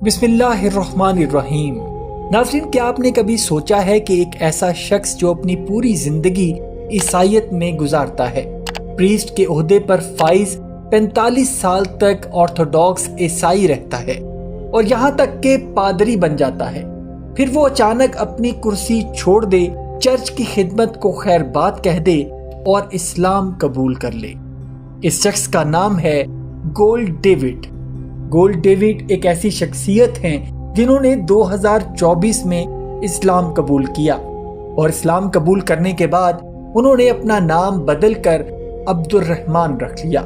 بسم اللہ الرحمن الرحیم۔ ناظرین، کیا آپ نے کبھی سوچا ہے کہ ایک ایسا شخص جو اپنی پوری زندگی عیسائیت میں گزارتا ہے، پریسٹ کے عہدے پر فائز 45 سال تک آرتھوڈاکس عیسائی رہتا ہے اور یہاں تک کہ پادری بن جاتا ہے، پھر وہ اچانک اپنی کرسی چھوڑ دے، چرچ کی خدمت کو خیر بات کہہ دے اور اسلام قبول کر لے؟ اس شخص کا نام ہے گولڈ ڈیوڈ۔ گولڈ ڈیوڈ ایک ایسی شخصیت ہیں جنہوں نے 2024 میں اسلام قبول کیا، اور اسلام قبول کرنے کے بعد انہوں نے اپنا نام بدل کر عبد الرحمن رکھ لیا۔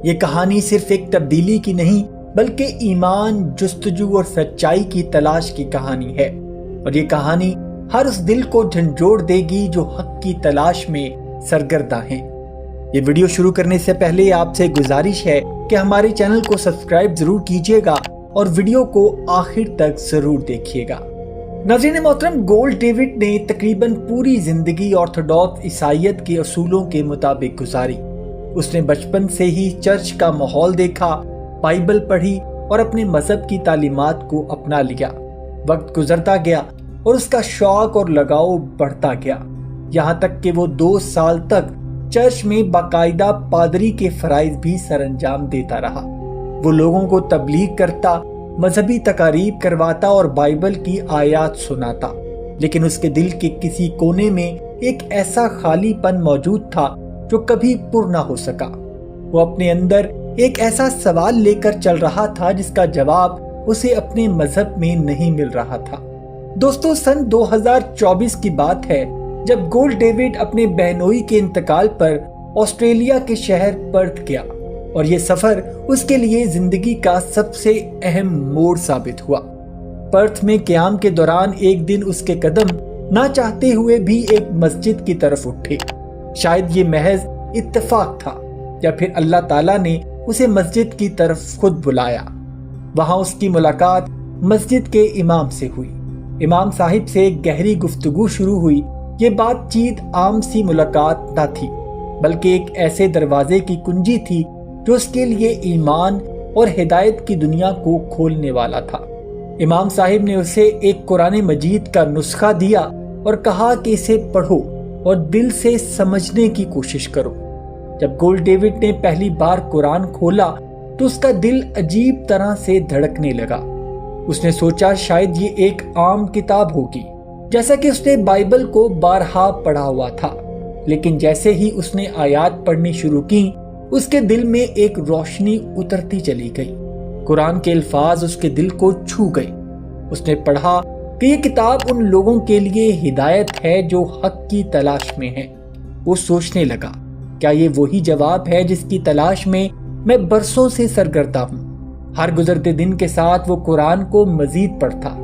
یہ کہانی صرف ایک تبدیلی کی نہیں بلکہ ایمان، جستجو اور سچائی کی تلاش کی کہانی ہے، اور یہ کہانی ہر اس دل کو جھنجھوڑ دے گی جو حق کی تلاش میں سرگرداں ہیں۔ یہ ویڈیو شروع کرنے سے پہلے آپ سے گزارش ہے کہ ہمارے چینل کو سبسکرائب ضرور کیجیے گا اور ویڈیو کو آخر تک ضرور دیکھیے گا۔ ناظرین محترم، گولڈ ڈیوڈ نے تقریباً پوری زندگی آرتھوڈاکس عیسائیت کے اصولوں کے مطابق گزاری۔ اس نے بچپن سے ہی چرچ کا ماحول دیکھا، بائبل پڑھی اور اپنے مذہب کی تعلیمات کو اپنا لیا۔ وقت گزرتا گیا اور اس کا شوق اور لگاؤ بڑھتا گیا، یہاں تک کہ وہ 2 سال تک چرچ میں باقاعدہ پادری کے فرائض بھی سر انجام دیتا رہا۔ وہ لوگوں کو تبلیغ کرتا، مذہبی تقاریب کرواتا اور بائبل کی آیات سناتا، لیکن اس کے دل کے کسی کونے میں ایک ایسا خالی پن موجود تھا جو کبھی پر نہ ہو سکا۔ وہ اپنے اندر ایک ایسا سوال لے کر چل رہا تھا جس کا جواب اسے اپنے مذہب میں نہیں مل رہا تھا۔ دوستو، سن 2024 کی بات ہے جب گولڈ ڈیوڈ اپنے بہنوئی کے انتقال پر آسٹریلیا کے شہر پرتھ گیا، اور یہ سفر اس کے لیے زندگی کا سب سے اہم موڑ ثابت ہوا۔ پرتھ میں قیام کے دوران ایک دن اس کے قدم نہ چاہتے ہوئے بھی ایک مسجد کی طرف اٹھے۔ شاید یہ محض اتفاق تھا یا پھر اللہ تعالیٰ نے اسے مسجد کی طرف خود بلایا۔ وہاں اس کی ملاقات مسجد کے امام سے ہوئی۔ امام صاحب سے ایک گہری گفتگو شروع ہوئی۔ یہ بات چیت عام سی ملاقات نہ تھی، بلکہ ایک ایسے دروازے کی کنجی تھی جو اس کے لیے ایمان اور ہدایت کی دنیا کو کھولنے والا تھا۔ امام صاحب نے اسے ایک قرآن مجید کا نسخہ دیا اور کہا کہ اسے پڑھو اور دل سے سمجھنے کی کوشش کرو۔ جب گولڈ ڈیوڈ نے پہلی بار قرآن کھولا تو اس کا دل عجیب طرح سے دھڑکنے لگا۔ اس نے سوچا شاید یہ ایک عام کتاب ہوگی، جیسا کہ اس نے بائبل کو بارہا پڑھا ہوا تھا، لیکن جیسے ہی اس نے آیات پڑھنی شروع کی، اس کے دل میں ایک روشنی اترتی چلی گئی۔ قرآن کے الفاظ اس کے دل کو چھو گئے۔ اس نے پڑھا کہ یہ کتاب ان لوگوں کے لیے ہدایت ہے جو حق کی تلاش میں ہیں۔ وہ سوچنے لگا، کیا یہ وہی جواب ہے جس کی تلاش میں میں برسوں سے سرگرداں ہوں؟ ہر گزرتے دن کے ساتھ وہ قرآن کو مزید پڑھتا،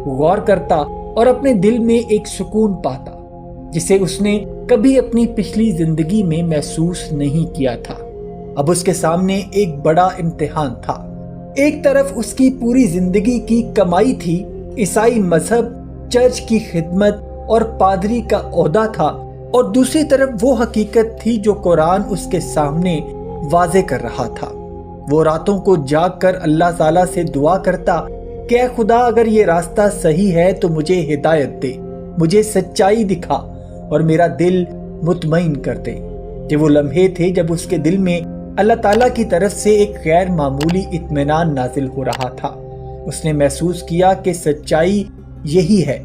غور کرتا اور اپنے دل میں ایک سکون پاتا جسے اس نے کبھی اپنی پچھلی زندگی میں محسوس نہیں کیا تھا۔ اب اس کے سامنے ایک بڑا امتحان تھا۔ ایک طرف اس کی پوری زندگی کی کمائی تھی، عیسائی مذہب، چرچ کی خدمت اور پادری کا عہدہ تھا، اور دوسری طرف وہ حقیقت تھی جو قرآن اس کے سامنے واضح کر رہا تھا۔ وہ راتوں کو جاگ کر اللہ تعالیٰ سے دعا کرتا کہ اے خدا، اگر یہ راستہ صحیح ہے تو مجھے ہدایت دے، مجھے سچائی دکھا اور میرا دل مطمئن کر دے۔ یہ وہ لمحے تھے جب اس کے دل میں اللہ تعالیٰ کی طرف سے ایک غیر معمولی اطمینان نازل ہو رہا تھا۔ اس نے محسوس کیا کہ سچائی یہی ہے،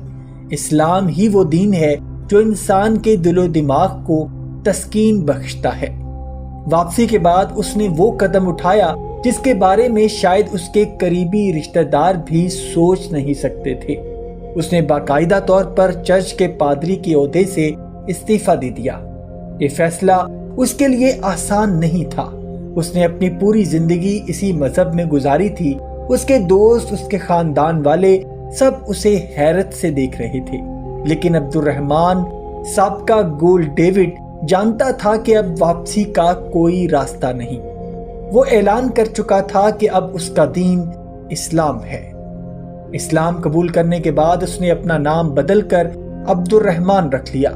اسلام ہی وہ دین ہے جو انسان کے دل و دماغ کو تسکین بخشتا ہے۔ واپسی کے بعد اس نے وہ قدم اٹھایا جس کے بارے میں شاید اس کے قریبی رشتہ دار بھی سوچ نہیں سکتے تھے۔ اس نے باقاعدہ طور پر چرچ کے پادری کے عہدے سے استعفیٰ دے دیا۔ یہ فیصلہ اس کے لیے آسان نہیں تھا۔ اس نے اپنی پوری زندگی اسی مذہب میں گزاری تھی۔ اس کے دوست، اس کے خاندان والے سب اسے حیرت سے دیکھ رہے تھے، لیکن عبد الرحمن سابقہ گولڈ ڈیوڈ جانتا تھا کہ اب واپسی کا کوئی راستہ نہیں۔ وہ اعلان کر چکا تھا کہ اب اس کا دین اسلام ہے۔ اسلام قبول کرنے کے بعد اس نے اپنا نام بدل کر عبد الرحمن رکھ لیا۔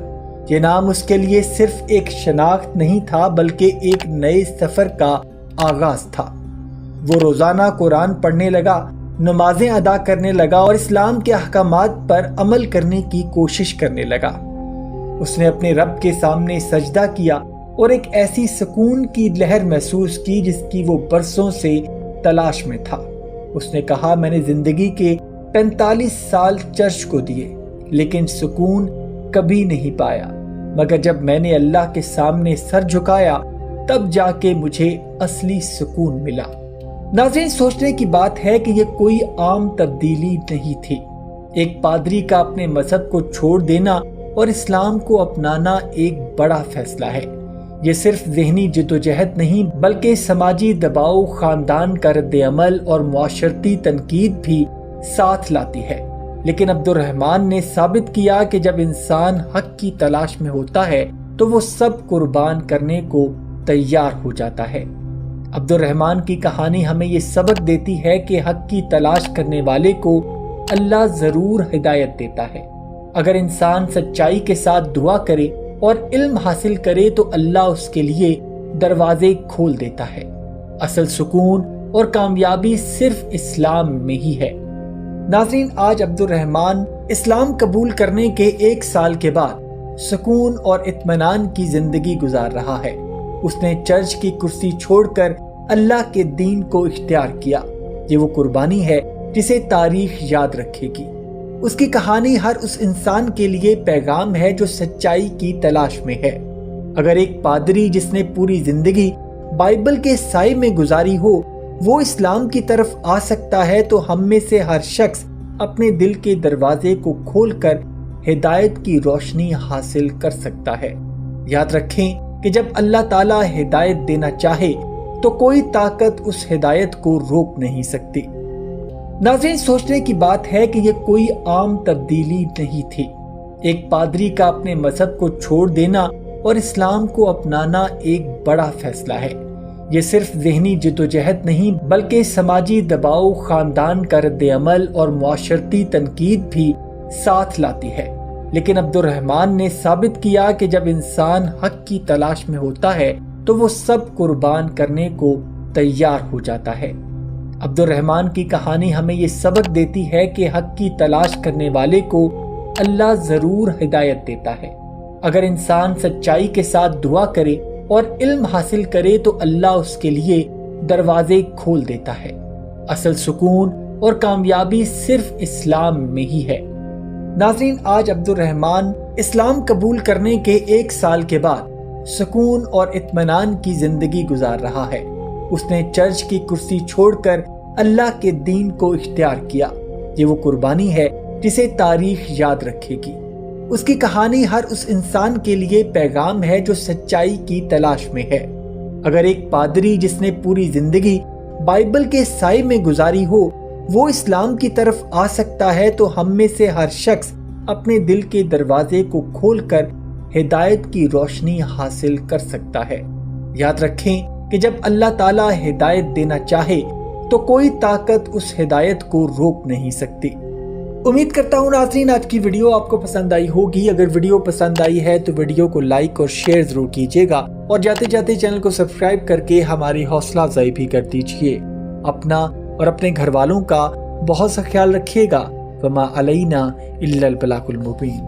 یہ نام اس کے لیے صرف ایک شناخت نہیں تھا بلکہ ایک نئے سفر کا آغاز تھا۔ وہ روزانہ قرآن پڑھنے لگا، نمازیں ادا کرنے لگا اور اسلام کے احکامات پر عمل کرنے کی کوشش کرنے لگا۔ اس نے اپنے رب کے سامنے سجدہ کیا اور ایک ایسی سکون کی لہر محسوس کی جس کی وہ برسوں سے تلاش میں تھا۔ اس نے کہا، میں نے زندگی کے 45 سال چرچ کو دیے لیکن سکون کبھی نہیں پایا، مگر جب میں نے اللہ کے سامنے سر جھکایا تب جا کے مجھے اصلی سکون ملا۔ ناظرین، سوچنے کی بات ہے کہ یہ کوئی عام تبدیلی نہیں تھی۔ ایک پادری کا اپنے مذہب کو چھوڑ دینا اور اسلام کو اپنانا ایک بڑا فیصلہ ہے۔ یہ صرف ذہنی جدوجہد نہیں بلکہ سماجی دباؤ، خاندان کا رد عمل اور معاشرتی تنقید بھی ساتھ لاتی ہے۔ لیکن عبد الرحمن نے ثابت کیا کہ جب انسان حق کی تلاش میں ہوتا ہے تو وہ سب قربان کرنے کو تیار ہو جاتا ہے۔ عبد الرحمن کی کہانی ہمیں یہ سبق دیتی ہے کہ حق کی تلاش کرنے والے کو اللہ ضرور ہدایت دیتا ہے۔ اگر انسان سچائی کے ساتھ دعا کرے اور علم حاصل کرے تو اللہ اس کے لیے دروازے کھول دیتا ہے۔ اصل سکون اور کامیابی صرف اسلام میں ہی ہے۔ ناظرین، آج عبد الرحمن اسلام قبول کرنے کے 1 سال کے بعد سکون اور اطمینان کی زندگی گزار رہا ہے۔ اس نے چرچ کی کرسی چھوڑ کر اللہ کے دین کو اختیار کیا۔ یہ وہ قربانی ہے جسے تاریخ یاد رکھے گی۔ اس کی کہانی ہر اس انسان کے لیے پیغام ہے جو سچائی کی تلاش میں ہے۔ اگر ایک پادری جس نے پوری زندگی بائبل کے سائے میں گزاری ہو وہ اسلام کی طرف آ سکتا ہے تو ہم میں سے ہر شخص اپنے دل کے دروازے کو کھول کر ہدایت کی روشنی حاصل کر سکتا ہے۔ یاد رکھیں کہ جب اللہ تعالیٰ ہدایت دینا چاہے تو کوئی طاقت اس ہدایت کو روک نہیں سکتی۔ ناظرین، سوچنے کی بات ہے کہ یہ کوئی عام تبدیلی نہیں تھی۔ ایک پادری کا اپنے مذہب کو چھوڑ دینا اور اسلام کو اپنانا ایک بڑا فیصلہ ہے۔ یہ صرف ذہنی جدوجہد نہیں بلکہ سماجی دباؤ، خاندان کا رد عمل اور معاشرتی تنقید بھی ساتھ لاتی ہے۔ لیکن عبد الرحمن نے ثابت کیا کہ جب انسان حق کی تلاش میں ہوتا ہے تو وہ سب قربان کرنے کو تیار ہو جاتا ہے۔ عبد الرحمن کی کہانی ہمیں یہ سبق دیتی ہے کہ حق کی تلاش کرنے والے کو اللہ ضرور ہدایت دیتا ہے۔ اگر انسان سچائی کے ساتھ دعا کرے اور علم حاصل کرے تو اللہ اس کے لیے دروازے کھول دیتا ہے۔ اصل سکون اور کامیابی صرف اسلام میں ہی ہے۔ ناظرین، آج عبد الرحمن اسلام قبول کرنے کے 1 سال کے بعد سکون اور اطمینان کی زندگی گزار رہا ہے۔ اس نے چرچ کی کرسی چھوڑ کر اللہ کے دین کو اختیار کیا۔ یہ وہ قربانی ہے جسے تاریخ یاد رکھے گی۔ اس کی کہانی ہر اس انسان کے لیے پیغام ہے جو سچائی کی تلاش میں ہے۔ اگر ایک پادری جس نے پوری زندگی بائبل کے سائے میں گزاری ہو وہ اسلام کی طرف آ سکتا ہے تو ہم میں سے ہر شخص اپنے دل کے دروازے کو کھول کر ہدایت کی روشنی حاصل کر سکتا ہے۔ یاد رکھیں کہ جب اللہ تعالیٰ ہدایت دینا چاہے تو کوئی طاقت اس ہدایت کو روک نہیں سکتی۔ امید کرتا ہوں ناظرین آج کی ویڈیو آپ کو پسند آئی ہوگی۔ اگر ویڈیو پسند آئی ہے تو ویڈیو کو لائک اور شیئر ضرور کیجیے گا اور جاتے جاتے چینل کو سبسکرائب کر کے ہماری حوصلہ افزائی بھی کر دیجیے۔ اپنا اور اپنے گھر والوں کا بہت سا خیال رکھیے گا۔ وما علینا الا البلاغ المبین۔